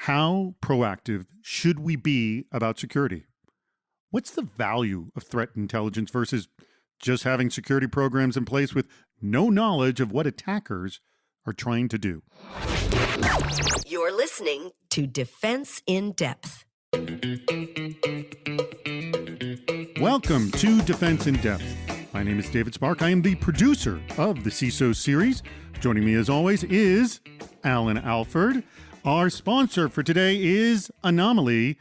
How proactive should we be about security? What's the value of threat intelligence versus just having security programs in place with no knowledge of what attackers are trying to do? You're listening to Defense in Depth. Welcome to Defense in Depth. My name is David Spark. I am the producer of the CISO Series. Joining me as always is Allan Alford. Our sponsor for today is Anomali.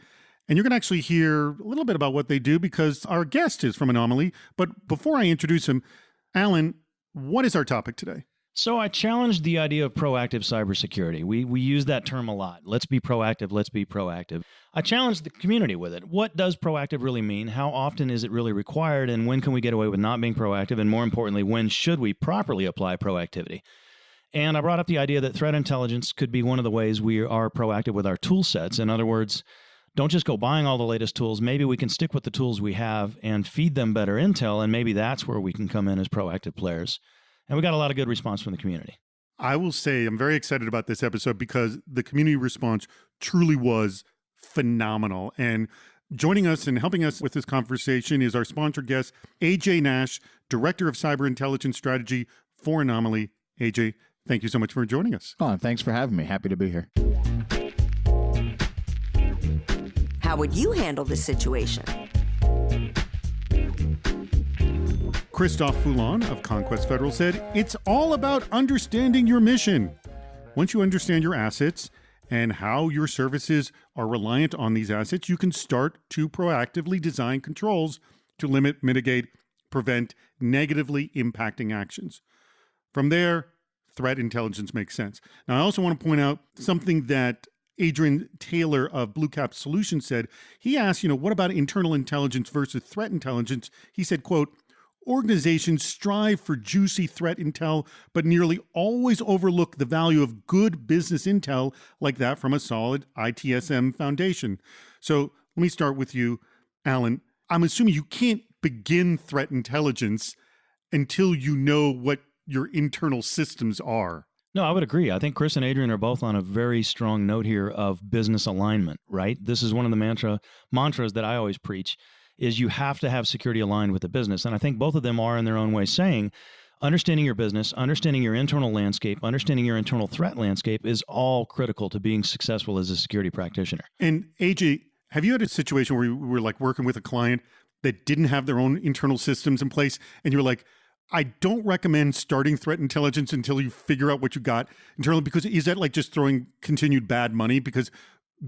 And you're going to actually hear a little bit about what they do because our guest is from Anomali. But before I introduce him, Allan, what is our topic today? So I challenged the idea of proactive cybersecurity. We use that term a lot. Let's be proactive. Let's be proactive. I challenged the community with it. What does proactive really mean? How often is it really required? And when can we get away with not being proactive? And more importantly, when should we properly apply proactivity? And I brought up the idea that threat intelligence could be one of the ways we are proactive with our tool sets. In other words, don't just go buying all the latest tools. Maybe we can stick with the tools we have and feed them better intel, and maybe that's where we can come in as proactive players. And we got a lot of good response from the community. I will say I'm very excited about this episode because the community response truly was phenomenal. And joining us and helping us with this conversation is our sponsor guest, AJ Nash, Director of Cyber Intelligence Strategy for Anomali. AJ, thank you so much for joining us. Oh, thanks for having me. Happy to be here. How would you handle this situation? Christophe Foulon of Conquest Federal said, "It's all about understanding your mission. Once you understand your assets and how your services are reliant on these assets, you can start to proactively design controls to limit, mitigate, prevent negatively impacting actions. From there, threat intelligence makes sense." Now, I also want to point out something that Adrian Taylor of Blue Cap Solutions said. He asked, what about internal intelligence versus threat intelligence? He said, quote, "Organizations strive for juicy threat intel, but nearly always overlook the value of good business intel like that from a solid ITSM foundation." So let me start with you, Allan. I'm assuming you can't begin threat intelligence until you know what your internal systems are. No, I would agree. I think Chris and Adrian are both on a very strong note here of business alignment, right? This is one of the mantras that I always preach, is you have to have security aligned with the business. And I think both of them are in their own way saying, understanding your business, understanding your internal landscape, understanding your internal threat landscape is all critical to being successful as a security practitioner. And AJ, have you had a situation where you were like working with a client that didn't have their own internal systems in place and you're like, I don't recommend starting threat intelligence until you figure out what you got internally, because is that like just throwing continued bad money? Because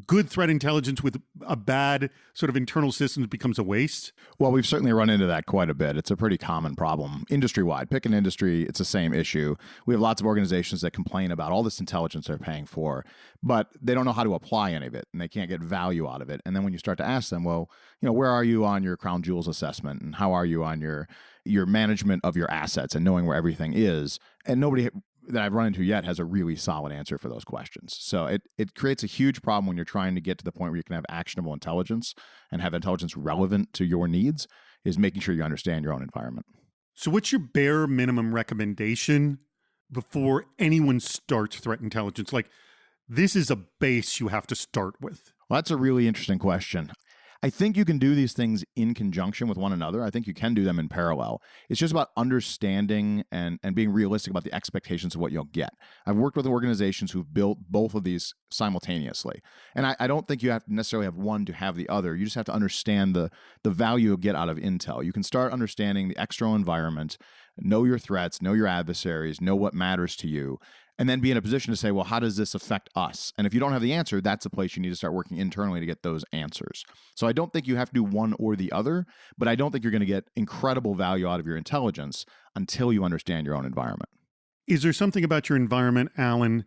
good threat intelligence with a bad sort of internal systems becomes a waste? Well, we've certainly run into that quite a bit. It's a pretty common problem industry-wide. Pick an industry, it's the same issue. We have lots of organizations that complain about all this intelligence they're paying for, but they don't know how to apply any of it, and they can't get value out of it. And then when you start to ask them, well, where are you on your crown jewels assessment, and how are you on your management of your assets and knowing where everything is? And nobody that I've run into yet has a really solid answer for those questions. So it creates a huge problem when you're trying to get to the point where you can have actionable intelligence and have intelligence relevant to your needs, is making sure you understand your own environment. So what's your bare minimum recommendation before anyone starts threat intelligence? Like, this is a base you have to start with. Well, that's a really interesting question. I think you can do these things in conjunction with one another. I think you can do them in parallel. It's just about understanding and being realistic about the expectations of what you'll get. I've worked with organizations who've built both of these simultaneously. And I don't think you have to necessarily have one to have the other. You just have to understand the value you'll get out of intel. You can start understanding the external environment, know your threats, know your adversaries, know what matters to you, and then be in a position to say, well, how does this affect us? And if you don't have the answer, that's a place you need to start working internally to get those answers. So I don't think you have to do one or the other, but I don't think you're going to get incredible value out of your intelligence until you understand your own environment. Is there something about your environment, Allan,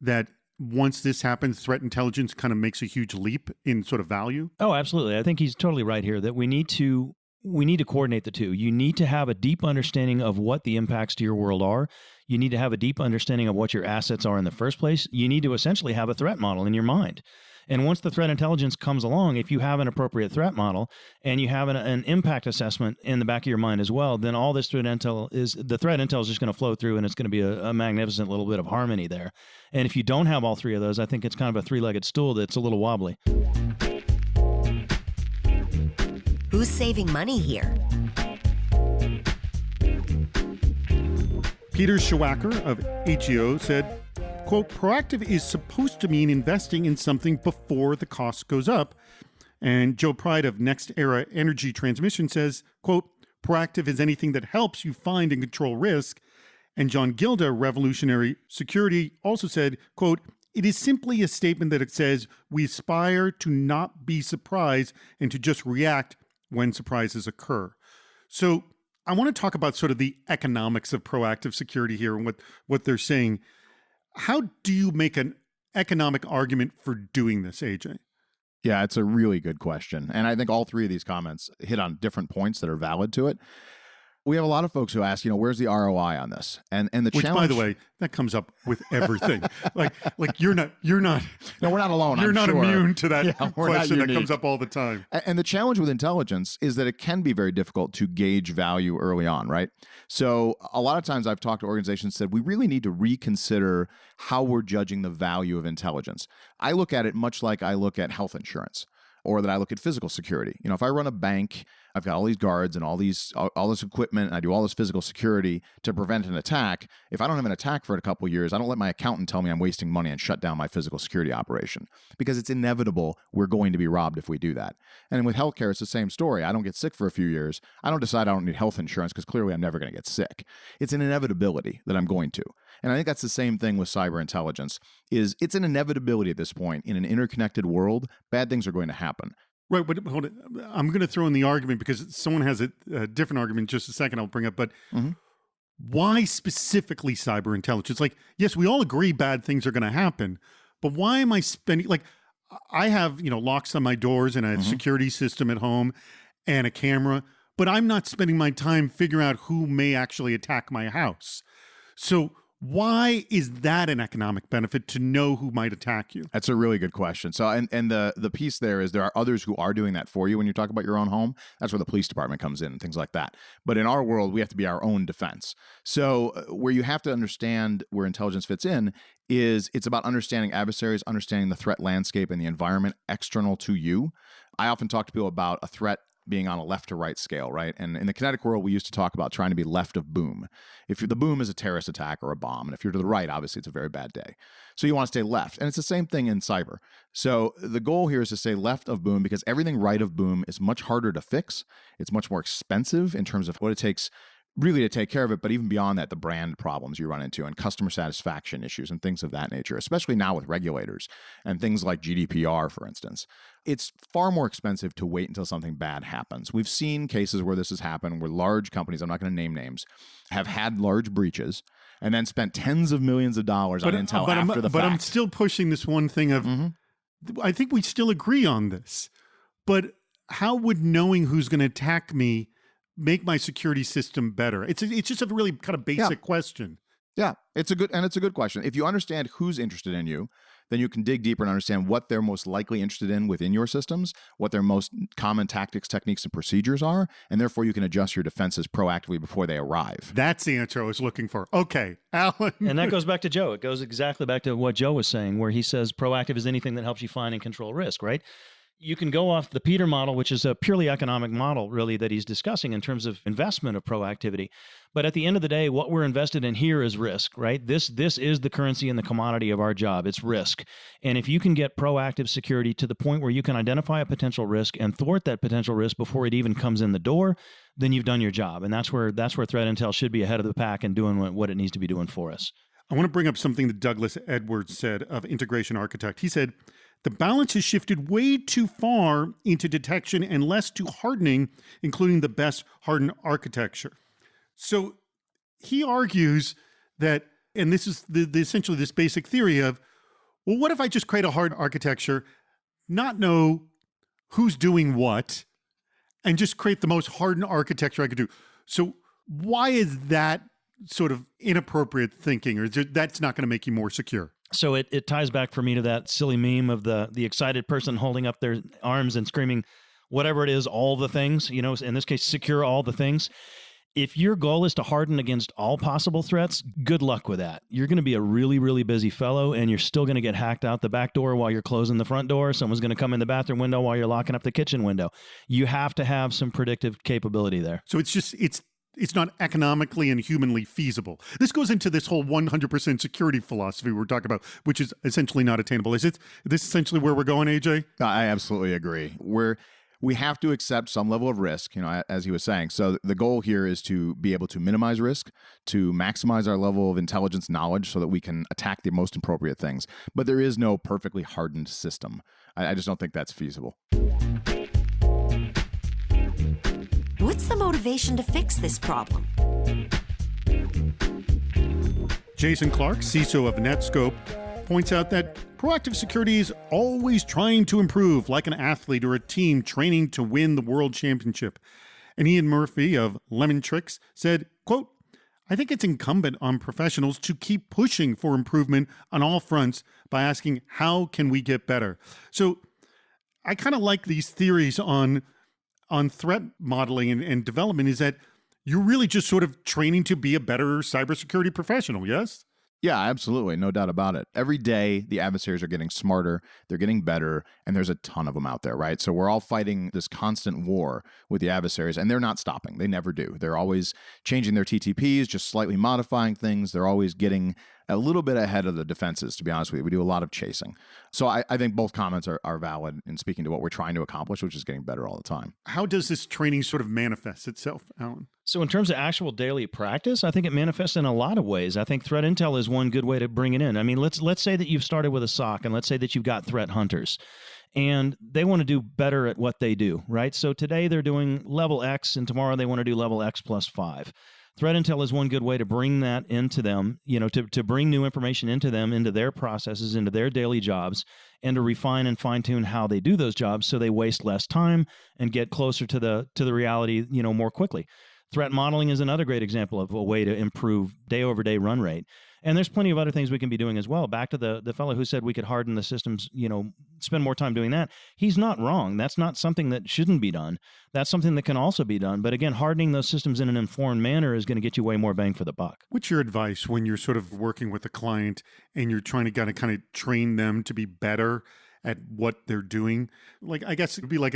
that once this happens, threat intelligence kind of makes a huge leap in sort of value? Oh, absolutely. I think he's totally right here that we need to coordinate the two. You need to have a deep understanding of what the impacts to your world are. You need to have a deep understanding of what your assets are in the first place. You need to essentially have a threat model in your mind. And once the threat intelligence comes along, if you have an appropriate threat model and you have an impact assessment in the back of your mind as well, then all this threat intel is just going to flow through, and it's going to be a magnificent little bit of harmony there. And if you don't have all three of those, I think it's kind of a three-legged stool that's a little wobbly. Who's saving money here? Peter Schawacker of HEO said, quote, proactive is supposed to mean investing in something before the cost goes up. And Joe Pride of Next Era Energy Transmission says, quote, proactive is anything that helps you find and control risk. And John Gilda, Revolutionary Security, also said, quote, it is simply a statement that it says we aspire to not be surprised and to just react when surprises occur. So I want to talk about sort of the economics of proactive security here and what they're saying. How do you make an economic argument for doing this, AJ? Yeah, it's a really good question. And I think all three of these comments hit on different points that are valid to it. We have a lot of folks who ask, where's the ROI on this? And the Which, challenge, by the way, that comes up with everything. like you're not. No, we're not alone. You're not immune to that question that unique. comes up all the time. And the challenge with intelligence is that it can be very difficult to gauge value early on, right? So a lot of times I've talked to organizations that said we really need to reconsider how we're judging the value of intelligence. I look at it much like I look at health insurance, or that I look at physical security. If I run a bank, I've got all these guards and all this equipment, and I do all this physical security to prevent an attack. If I don't have an attack for a couple of years, I don't let my accountant tell me I'm wasting money and shut down my physical security operation, because it's inevitable we're going to be robbed if we do that. And with healthcare, it's the same story. I don't get sick for a few years. I don't decide I don't need health insurance because clearly I'm never going to get sick. It's an inevitability that I'm going to. And I think that's the same thing with cyber intelligence. It's an inevitability at this point. In an interconnected world, bad things are going to happen. Right, but hold it. I'm going to throw in the argument because someone has a different argument in just a second I'll bring up, but why specifically cyber intelligence? Like, yes, we all agree bad things are going to happen, but why am I spending, like, I have, locks on my doors and a security system at home and a camera, but I'm not spending my time figuring out who may actually attack my house. So why is that an economic benefit to know who might attack you? That's a really good question. So, and the piece there is there are others who are doing that for you when you talk about your own home. That's where the police department comes in and things like that. But in our world, we have to be our own defense. So where you have to understand where intelligence fits in is it's about understanding adversaries, understanding the threat landscape and the environment external to you. I often talk to people about a threat being on a left to right scale, right? And in the kinetic world, we used to talk about trying to be left of boom. If the boom is a terrorist attack or a bomb, and if you're to the right, obviously it's a very bad day. So you want to stay left. And it's the same thing in cyber. So the goal here is to stay left of boom because everything right of boom is much harder to fix. It's much more expensive in terms of what it takes really to take care of it, but even beyond that, the brand problems you run into and customer satisfaction issues and things of that nature, especially now with regulators and things like GDPR, for instance. It's far more expensive to wait until something bad happens. We've seen cases where this has happened, where large companies, I'm not going to name names, have had large breaches and then spent tens of millions of dollars on intel after the fact. But I'm still pushing this one thing of, I think we still agree on this, but how would knowing who's going to attack me make my security system better? It's just a really kind of basic question. Yeah, it's a good question. If you understand who's interested in you, then you can dig deeper and understand what they're most likely interested in within your systems, what their most common tactics, techniques, and procedures are, and therefore you can adjust your defenses proactively before they arrive. That's the answer I was looking for. Okay, Allan. And that goes back to Joe. It goes exactly back to what Joe was saying, where he says proactive is anything that helps you find and control risk, right? You can go off the Peter model, which is a purely economic model, really, that he's discussing in terms of investment of proactivity. But at the end of the day, what we're invested in here is risk, right? This is the currency and the commodity of our job. It's risk. And if you can get proactive security to the point where you can identify a potential risk and thwart that potential risk before it even comes in the door, then you've done your job. And that's where threat intel should be ahead of the pack and doing what it needs to be doing for us. I want to bring up something that Douglas Edwards said of Integration Architect. He said, the balance has shifted way too far into detection and less to hardening, including the best hardened architecture. So he argues that, and this is essentially this basic theory of, well, what if I just create a hard architecture, not know who's doing what, and just create the most hardened architecture I could do? So why is that sort of inappropriate thinking, or that's not going to make you more secure? So it ties back for me to that silly meme of the excited person holding up their arms and screaming, whatever it is, all the things, in this case, secure all the things. If your goal is to harden against all possible threats, good luck with that. You're going to be a really, really busy fellow, and you're still going to get hacked out the back door while you're closing the front door. Someone's going to come in the bathroom window while you're locking up the kitchen window. You have to have some predictive capability there. So it's not economically and humanly feasible. This goes into this whole 100% security philosophy we're talking about, which is essentially not attainable. Is this essentially where we're going, AJ? I absolutely agree. We have to accept some level of risk, as he was saying. So the goal here is to be able to minimize risk, to maximize our level of intelligence knowledge so that we can attack the most appropriate things. But there is no perfectly hardened system. I just don't think that's feasible. What's the motivation to fix this problem? Jason Clark, CISO of Netscope, points out that proactive security is always trying to improve, like an athlete or a team training to win the world championship. And Ian Murphy of Lemon Tricks said, quote, "I think it's incumbent on professionals to keep pushing for improvement on all fronts by asking, how can we get better?" So I kind of like these theories on threat modeling and development, is that you're really just sort of training to be a better cybersecurity professional, yes? Yeah, absolutely. No doubt about it. Every day, the adversaries are getting smarter, they're getting better, and there's a ton of them out there, right? So we're all fighting this constant war with the adversaries, and they're not stopping. They never do. They're always changing their TTPs, just slightly modifying things. They're always getting a little bit ahead of the defenses, to be honest with you. We do a lot of chasing. So I think both comments are valid in speaking to what we're trying to accomplish, which is getting better all the time. How does this training sort of manifest itself, Allan? So in terms of actual daily practice, I think it manifests in a lot of ways. I think threat intel is one good way to bring it in. I mean, let's say that you've started with a SOC, and let's say that you've got threat hunters, and they want to do better at what they do, right? So today they're doing level X, and tomorrow they want to do level X plus 5. Threat intel is one good way to bring that into them, to bring new information into them, into their processes, into their daily jobs, and to refine and fine tune how they do those jobs so they waste less time and get closer to the reality, more quickly. Threat modeling is another great example of a way to improve day over day run rate. And there's plenty of other things we can be doing as well. Back to the fellow who said we could harden the systems, spend more time doing that. He's not wrong. That's not something that shouldn't be done. That's something that can also be done. But again, hardening those systems in an informed manner is going to get you way more bang for the buck. What's your advice when you're sort of working with a client and you're trying to kind of train them to be better at what they're doing? Like, I guess it'd be like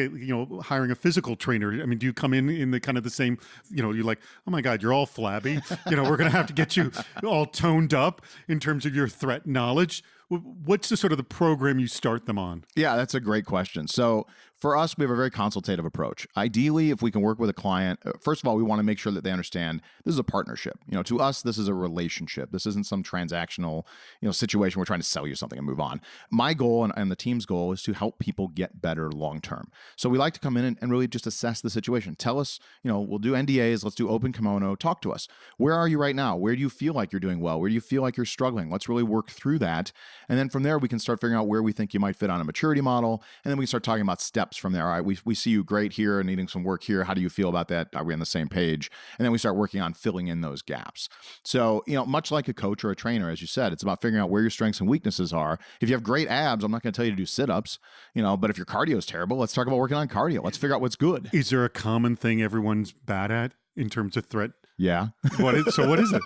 hiring a physical trainer. I mean, do you come in the kind of the same, you're like, oh my God, you're all flabby. We're going to have to get you all toned up in terms of your threat knowledge. What's the sort of the program you start them on? Yeah, that's a great question. So for us, we have a very consultative approach. Ideally, if we can work with a client, first of all, we want to make sure that they understand this is a partnership. To us, this is a relationship. This isn't some transactional, situation. We're trying to sell you something and move on. My goal and the team's goal is to help people get better long term. So we like to come in and really just assess the situation. Tell us, we'll do NDAs. Let's do open kimono. Talk to us. Where are you right now? Where do you feel like you're doing well? Where do you feel like you're struggling? Let's really work through that. And then from there, we can start figuring out where we think you might fit on a maturity model. And then we can start talking about steps from there. All right, we see you great here and needing some work here. How do you feel about that? Are we on the same page? And then we start working on filling in those gaps. So, much like a coach or a trainer, as you said, it's about figuring out where your strengths and weaknesses are. If you have great abs, I'm not going to tell you to do sit-ups, but if your cardio is terrible, let's talk about working on cardio. Let's figure out what's good. Is there a common thing everyone's bad at in terms of threat? Yeah. What is it?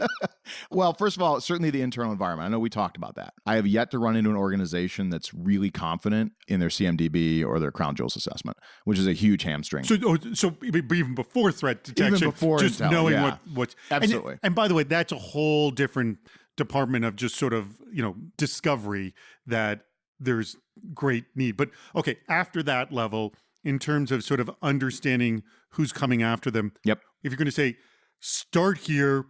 Well, first of all, certainly the internal environment. I know we talked about that. I have yet to run into an organization that's really confident in their CMDB or their crown jewels assessment, which is a huge hamstring. So even before threat detection, even before just intel, knowing yeah. what's absolutely. And by the way, that's a whole different department of just sort of discovery that there's great need. But okay, after that level, in terms of sort of understanding who's coming after them. Yep. If you're going to say start here,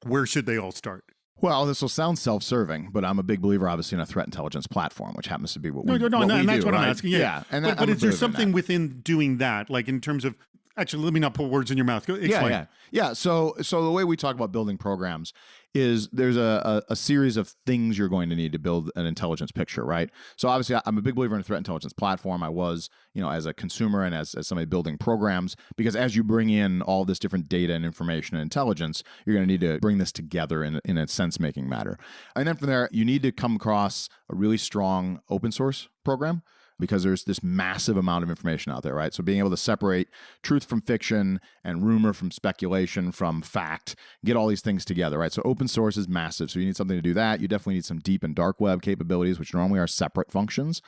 where should they all start? Well, this will sound self-serving, but I'm a big believer, obviously, in a threat intelligence platform, which happens to be what we do. And that's what right? I'm asking. Yeah. But is there something within doing that, like in terms of, actually, let me not put words in your mouth. Explain. Yeah. So the way we talk about building programs is there's a series of things you're going to need to build an intelligence picture, right? So obviously, I'm a big believer in a threat intelligence platform. I was, as a consumer and as somebody building programs, because as you bring in all this different data and information and intelligence, you're going to need to bring this together in a sense-making matter. And then from there, you need to come across a really strong open source program, because there's this massive amount of information out there, right? So being able to separate truth from fiction and rumor from speculation from fact, get all these things together, right? So open source is massive. So you need something to do that. You definitely need some deep and dark web capabilities, which normally are separate functions.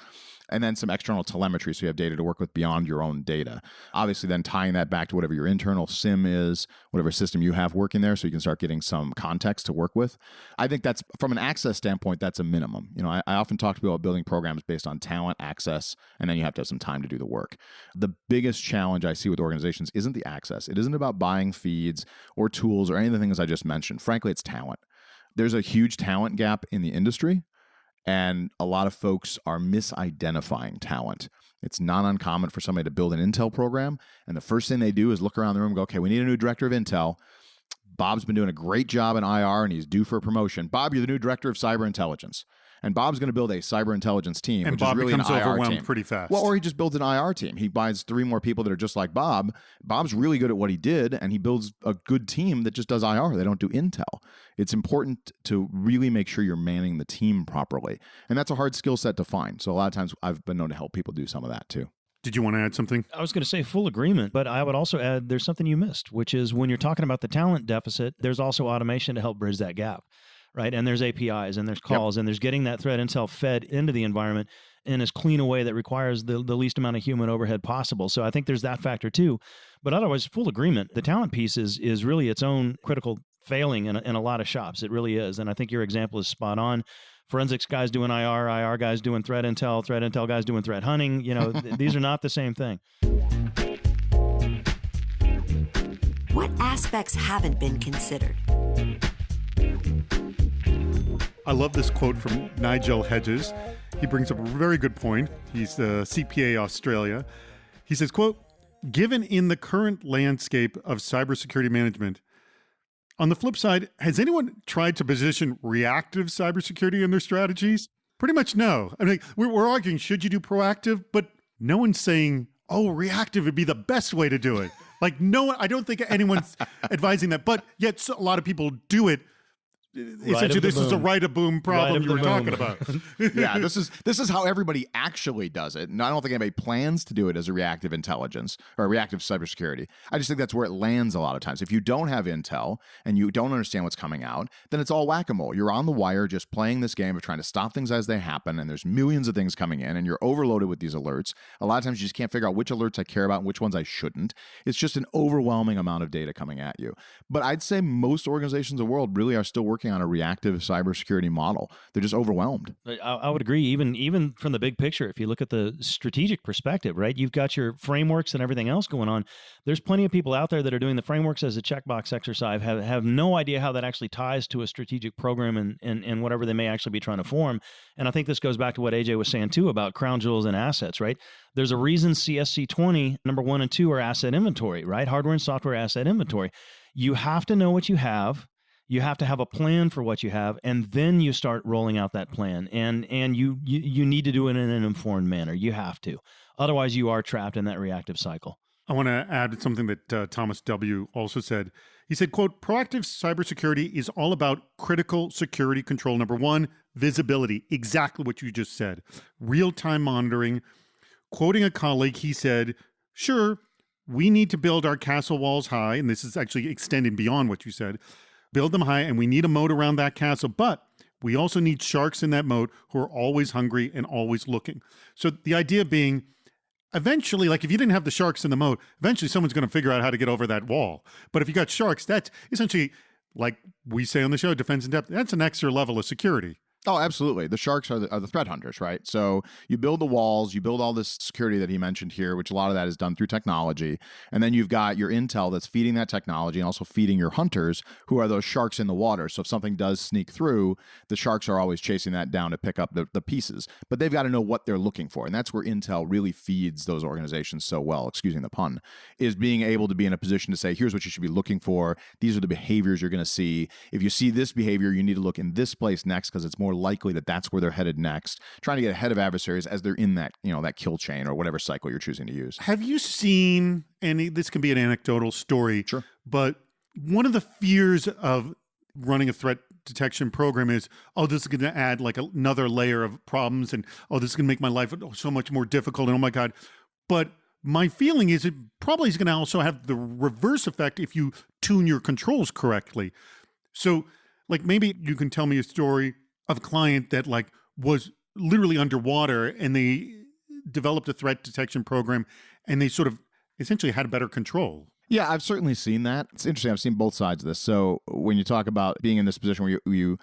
And then some external telemetry, so you have data to work with beyond your own data. Obviously, then tying that back to whatever your internal SIM is, whatever system you have working there, so you can start getting some context to work with. I think that's, from an access standpoint, that's a minimum. I often talk to people about building programs based on talent, access, and then you have to have some time to do the work. The biggest challenge I see with organizations isn't the access. It isn't about buying feeds or tools or any of the things I just mentioned. Frankly, it's talent. There's a huge talent gap in the industry, and a lot of folks are misidentifying talent. It's not uncommon for somebody to build an Intel program, and the first thing they do is look around the room and go, okay, we need a new director of Intel. Bob's been doing a great job in IR, and he's due for a promotion. Bob, you're the new director of cyber intelligence. And Bob's going to build a cyber intelligence team, and which Bob is really an becomes IR overwhelmed team. pretty fast. Well, or he just builds an IR team. He buys 3 more people that are just like Bob. Bob's really good at what he did, and he builds a good team that just does IR. They don't do Intel. It's important to really make sure you're manning the team properly. And that's a hard skill set to find. So a lot of times I've been known to help people do some of that too. Did you want to add something? I was going to say full agreement, but I would also add there's something you missed, which is when you're talking about the talent deficit, there's also automation to help bridge that gap. Right. And there's APIs and there's calls and there's getting that threat intel fed into the environment in as clean a way that requires the least amount of human overhead possible. So I think there's that factor too. But otherwise, full agreement. The talent piece is really its own critical failing in a lot of shops. It really is. And I think your example is spot on. Forensics guys doing IR guys doing threat intel guys doing threat hunting. These are not the same thing. What aspects haven't been considered? I love this quote from Nigel Hedges. He brings up a very good point. He's the CPA Australia. He says, quote, given in the current landscape of cybersecurity management, on the flip side, has anyone tried to position reactive cybersecurity in their strategies? Pretty much no. I mean, we're arguing, should you do proactive? But no one's saying, oh, reactive would be the best way to do it. Like, no, I don't think anyone's advising that. But yet a lot of people do it. Essentially, this is a right of boom problem you were talking about. Yeah, this is how everybody actually does it. And I don't think anybody plans to do it as a reactive intelligence or a reactive cybersecurity. I just think that's where it lands a lot of times. If you don't have intel and you don't understand what's coming out, then it's all whack-a-mole. You're on the wire just playing this game of trying to stop things as they happen, and there's millions of things coming in, and you're overloaded with these alerts. A lot of times you just can't figure out which alerts I care about and which ones I shouldn't. It's just an overwhelming amount of data coming at you. But I'd say most organizations in the world really are still working on a reactive cybersecurity model. They're just overwhelmed. I would agree, even from the big picture. If you look at the strategic perspective, right, you've got your frameworks and everything else going on. There's plenty of people out there that are doing the frameworks as a checkbox exercise, have no idea how that actually ties to a strategic program and whatever they may actually be trying to form. And I think this goes back to what AJ was saying too about crown jewels and assets, right? There's a reason CSC 20, number 1 and 2 are asset inventory, right? Hardware and software asset inventory. You have to know what you have. You have to have a plan for what you have, and then you start rolling out that plan. And you need to do it in an informed manner. You have to. Otherwise, you are trapped in that reactive cycle. I want to add something that Thomas W. also said. He said, quote, proactive cybersecurity is all about critical security control. Number 1, visibility. Exactly what you just said. Real-time monitoring. Quoting a colleague, he said, sure, we need to build our castle walls high, and this is actually extending beyond what you said. Build them high, and we need a moat around that castle. But we also need sharks in that moat who are always hungry and always looking. So the idea being, eventually, like if you didn't have the sharks in the moat, eventually someone's going to figure out how to get over that wall. But if you got sharks, that's essentially, like we say on the show, defense in depth, that's an extra level of security. Oh, absolutely. The sharks are the threat hunters, right? So you build the walls, you build all this security that he mentioned here, which a lot of that is done through technology. And then you've got your intel that's feeding that technology and also feeding your hunters, who are those sharks in the water. So if something does sneak through, the sharks are always chasing that down to pick up the pieces. But they've got to know what they're looking for. And that's where intel really feeds those organizations so well, excusing the pun, is being able to be in a position to say, here's what you should be looking for. These are the behaviors you're going to see. If you see this behavior, you need to look in this place next because it's more likely that that's where they're headed next, trying to get ahead of adversaries as they're in that, that kill chain or whatever cycle you're choosing to use. Have you seen any, this can be an anecdotal story, Sure. but one of the fears of running a threat detection program is, oh, this is going to add like another layer of problems, and oh, this is going to make my life so much more difficult, and oh my God. But my feeling is it probably is going to also have the reverse effect if you tune your controls correctly. So like maybe you can tell me a story of a client that like was literally underwater and they developed a threat detection program and they sort of essentially had better control. Yeah, I've certainly seen that. It's interesting. I've seen both sides of this. So when you talk about being in this position where you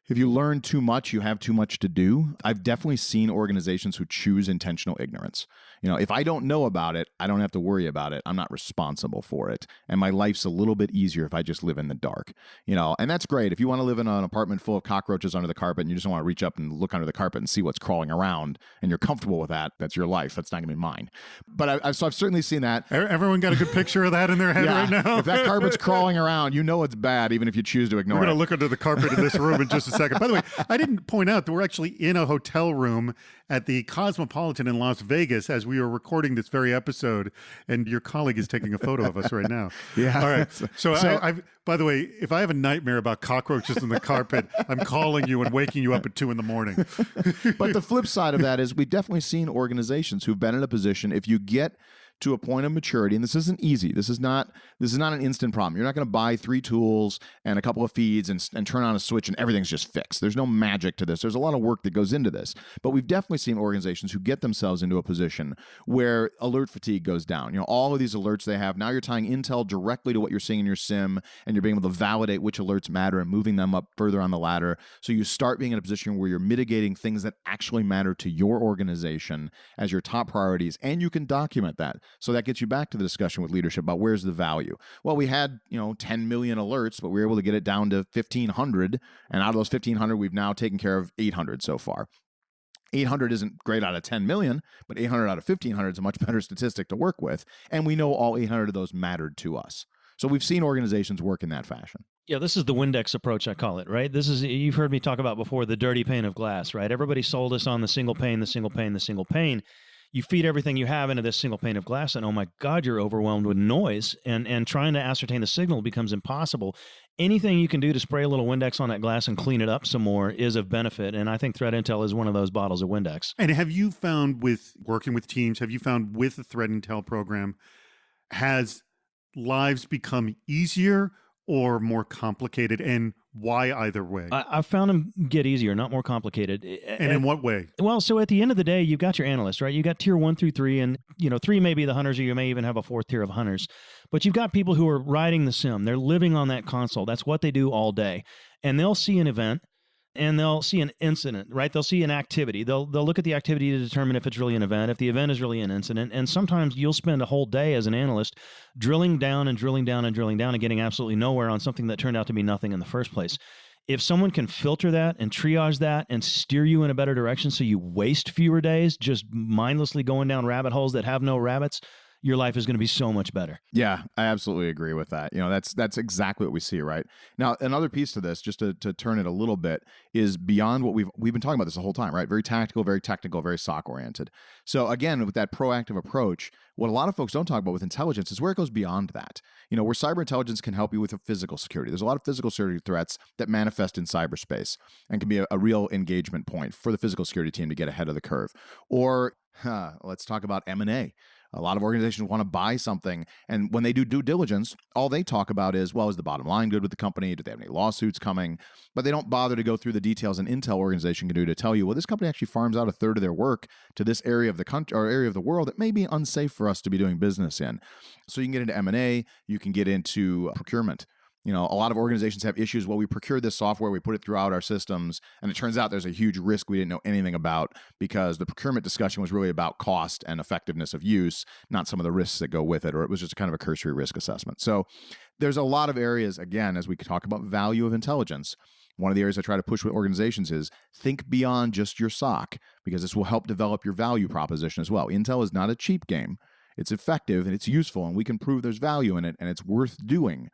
if you learn too much, you have too much to do. I've definitely seen organizations who choose intentional ignorance. If I don't know about it, I don't have to worry about it. I'm not responsible for it. And my life's a little bit easier if I just live in the dark. And that's great. If you want to live in an apartment full of cockroaches under the carpet and you just want to reach up and look under the carpet and see what's crawling around and you're comfortable with that, that's your life. That's not going to be mine. But I've certainly seen that. Everyone got a good picture of that in their head right now? If that carpet's crawling around, it's bad, even if you choose to ignore it. We're going to look under the carpet in this room in just a second. By the way, I didn't point out that we're actually in a hotel room at the Cosmopolitan in Las Vegas as we are recording this very episode, and your colleague is taking a photo of us right now. Yeah. All right. So I've, by the way, if I have a nightmare about cockroaches in the carpet, I'm calling you and waking you up at 2 a.m. But the flip side of that is we've definitely seen organizations who've been in a position, if you get to a point of maturity, and this isn't easy. This is not an instant problem. You're not going to buy 3 tools and a couple of feeds and turn on a switch and everything's just fixed. There's no magic to this. There's a lot of work that goes into this. But we've definitely seen organizations who get themselves into a position where alert fatigue goes down. All of these alerts they have, now you're tying intel directly to what you're seeing in your SIM, and you're being able to validate which alerts matter and moving them up further on the ladder. So you start being in a position where you're mitigating things that actually matter to your organization as your top priorities, and you can document that. So that gets you back to the discussion with leadership about where's the value. Well, we had 10 million alerts, but we were able to get it down to 1,500, and out of those 1,500, we've now taken care of 800 so far. 800 isn't great out of 10 million, but 800 out of 1,500 is a much better statistic to work with, and we know all 800 of those mattered to us. So we've seen organizations work in that fashion. Yeah, this is the Windex approach, I call it, right? This is, you've heard me talk about before, the dirty pane of glass, right? Everybody sold us on the single pane, the single pane, the single pane. You feed everything you have into this single pane of glass, and oh my God, you're overwhelmed with noise, and trying to ascertain the signal becomes impossible. Anything you can do to spray a little Windex on that glass and clean it up some more is of benefit, and I think Threat Intel is one of those bottles of Windex. And have you found with working with teams, with the Threat Intel program, has lives become easier or more complicated, and why either way? I've found them get easier, not more complicated. And in what way? Well, so at the end of the day, you've got your analysts, right? You got tier 1 through 3, and 3 may be the hunters, or you may even have a 4th tier of hunters. But you've got people who are riding the sim. They're living on that console. That's what they do all day. And they'll see an event, and they'll see an incident, right? They'll see an activity. They'll look at the activity to determine if it's really an event, if the event is really an incident. And sometimes you'll spend a whole day as an analyst drilling down and drilling down and drilling down and getting absolutely nowhere on something that turned out to be nothing in the first place. If someone can filter that and triage that and steer you in a better direction so you waste fewer days just mindlessly going down rabbit holes that have no rabbits, your life is going to be so much better. Yeah, I absolutely agree with that. That's exactly what we see, right? Now, another piece to this, just to turn it a little bit, is beyond what we've been talking about this the whole time, right? Very tactical, very technical, very SOC oriented. So again, with that proactive approach, what a lot of folks don't talk about with intelligence is where it goes beyond that. Where cyber intelligence can help you with physical security. There's a lot of physical security threats that manifest in cyberspace and can be a real engagement point for the physical security team to get ahead of the curve. Or let's talk about M&A. A lot of organizations want to buy something, and when they do due diligence, all they talk about is, well, is the bottom line good with the company? Do they have any lawsuits coming? But they don't bother to go through the details an intel organization can do to tell you, well, this company actually farms out a third of their work to this area of the country or area of the world that may be unsafe for us to be doing business in. So you can get into M&A, you can get into procurement. A lot of organizations have issues. Well, we procured this software, we put it throughout our systems, and it turns out there's a huge risk we didn't know anything about because the procurement discussion was really about cost and effectiveness of use, not some of the risks that go with it, or it was just kind of a cursory risk assessment. So there's a lot of areas, again, as we talk about value of intelligence. One of the areas I try to push with organizations is think beyond just your SOC, because this will help develop your value proposition as well. Intel is not a cheap game. It's effective and it's useful, and we can prove there's value in it, and it's worth doing.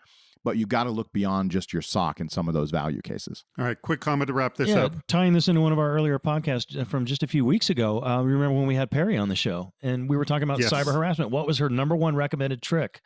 But you got to look beyond just your SOC in some of those value cases. All right, quick comment to wrap this up. Tying this into one of our earlier podcasts from just a few weeks ago, remember when we had Perry on the show, and we were talking about cyber harassment. What was her number one recommended trick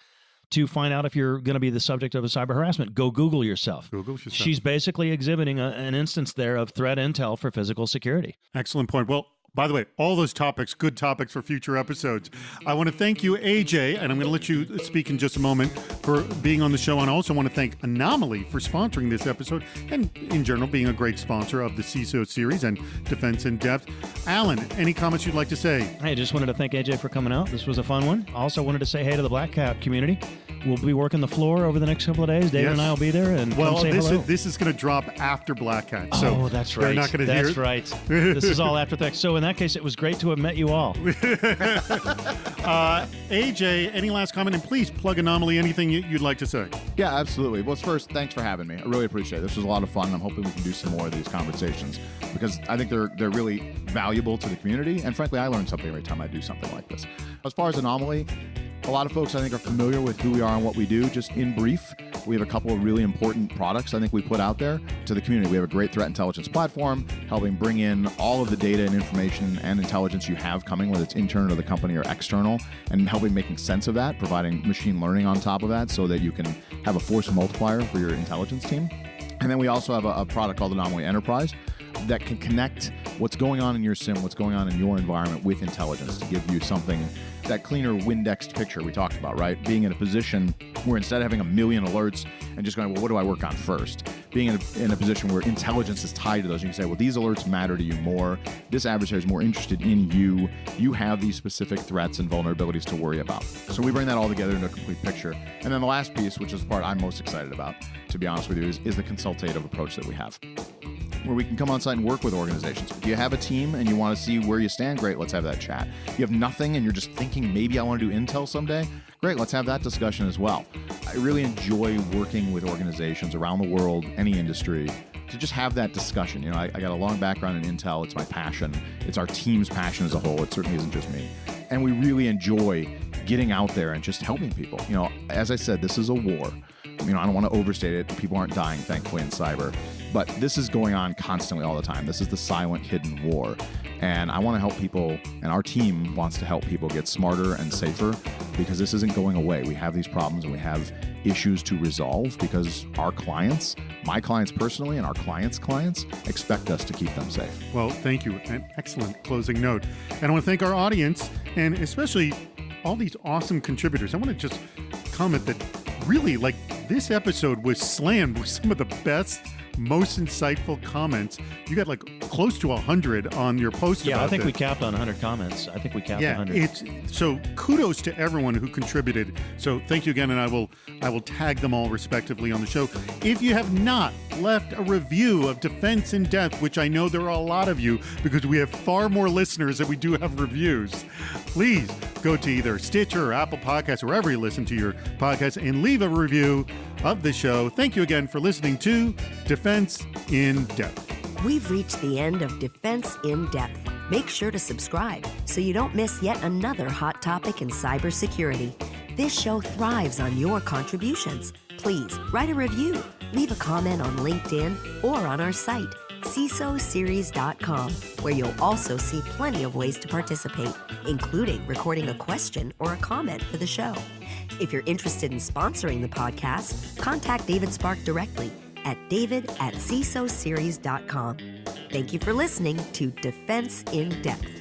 to find out if you're going to be the subject of a cyber harassment? Go Google yourself. She's basically exhibiting an instance there of threat intel for physical security. Excellent point. Well, by the way, all those topics, good topics for future episodes. I want to thank you, AJ, and I'm going to let you speak in just a moment, for being on the show. And I also want to thank Anomali for sponsoring this episode and, in general, being a great sponsor of the CISO Series and Defense in Depth. Allan, any comments you'd like to say? Hey, just wanted to thank AJ for coming out. This was a fun one. Also wanted to say hey to the Black Cap community. We'll be working the floor over the next couple of days. David and I will be there. And come say hello. This is going to drop after Black Hat. So that's right. You're not going to hear it. That's right. This is all after that. So in that case, it was great to have met you all. AJ, any last comment? And please plug Anomali, anything you'd like to say. Yeah, absolutely. Well, first, thanks for having me. I really appreciate it. This was a lot of fun. I'm hoping we can do some more of these conversations because I think they're really valuable to the community. And frankly, I learn something every time I do something like this. As far as Anomali, a lot of folks, I think, are familiar with who we are and what we do. Just in brief, we have a couple of really important products I think we put out there to the community. We have a great threat intelligence platform, helping bring in all of the data and information and intelligence you have coming, whether it's internal to the company or external, and helping making sense of that, providing machine learning on top of that so that you can have a force multiplier for your intelligence team. And then we also have a product called Anomali Enterprise that can connect what's going on in your SIM, what's going on in your environment with intelligence to give you something, that cleaner Windexed picture we talked about, right? Being in a position where instead of having a million alerts and just going, well, what do I work on first? Being in a position where intelligence is tied to those. You can say, well, these alerts matter to you more. This adversary is more interested in you. You have these specific threats and vulnerabilities to worry about. So we bring that all together into a complete picture. And then the last piece, which is the part I'm most excited about, to be honest with you, is the consultative approach that we have, where we can come on site and work with organizations. Do you have a team and you want to see where you stand? Great, let's have that chat. You have nothing and you're just thinking, maybe I want to do Intel someday? Great, let's have that discussion as well. I really enjoy working with organizations around the world, any industry, to just have that discussion. You know, I got a long background in Intel. It's my passion. It's our team's passion as a whole. It certainly isn't just me. And we really enjoy getting out there and just helping people. You know, as I said, this is a war. You know, I don't want to overstate it. People aren't dying, thankfully, in cyber. But this is going on constantly all the time. This is the silent, hidden war. And I want to help people, and our team wants to help people get smarter and safer because this isn't going away. We have these problems and we have issues to resolve because our clients, my clients personally, and our clients' clients expect us to keep them safe. Well, thank you. An excellent closing note. And I want to thank our audience and especially all these awesome contributors. I want to just comment that really, like, this episode was slammed with some of the best, most insightful comments. You got like close to 100 on your post. Yeah, I think we capped on 100 comments. I think we capped 100. So kudos to everyone who contributed. So thank you again, and I will tag them all respectively on the show. If you have not left a review of Defense in Depth, which I know there are a lot of you because we have far more listeners than we do have reviews, please go to either Stitcher or Apple Podcasts, or wherever you listen to your podcasts, and leave a review of the show. Thank you again for listening to Defense in Depth. We've reached the end of Defense in Depth. Make sure to subscribe so you don't miss yet another hot topic in cybersecurity. This show thrives on your contributions. Please write a review, leave a comment on LinkedIn or on our site, CISOSeries.com, where you'll also see plenty of ways to participate, including recording a question or a comment for the show. If you're interested in sponsoring the podcast, contact David Spark directly at david@CISOSeries.com. Thank you for listening to Defense in Depth.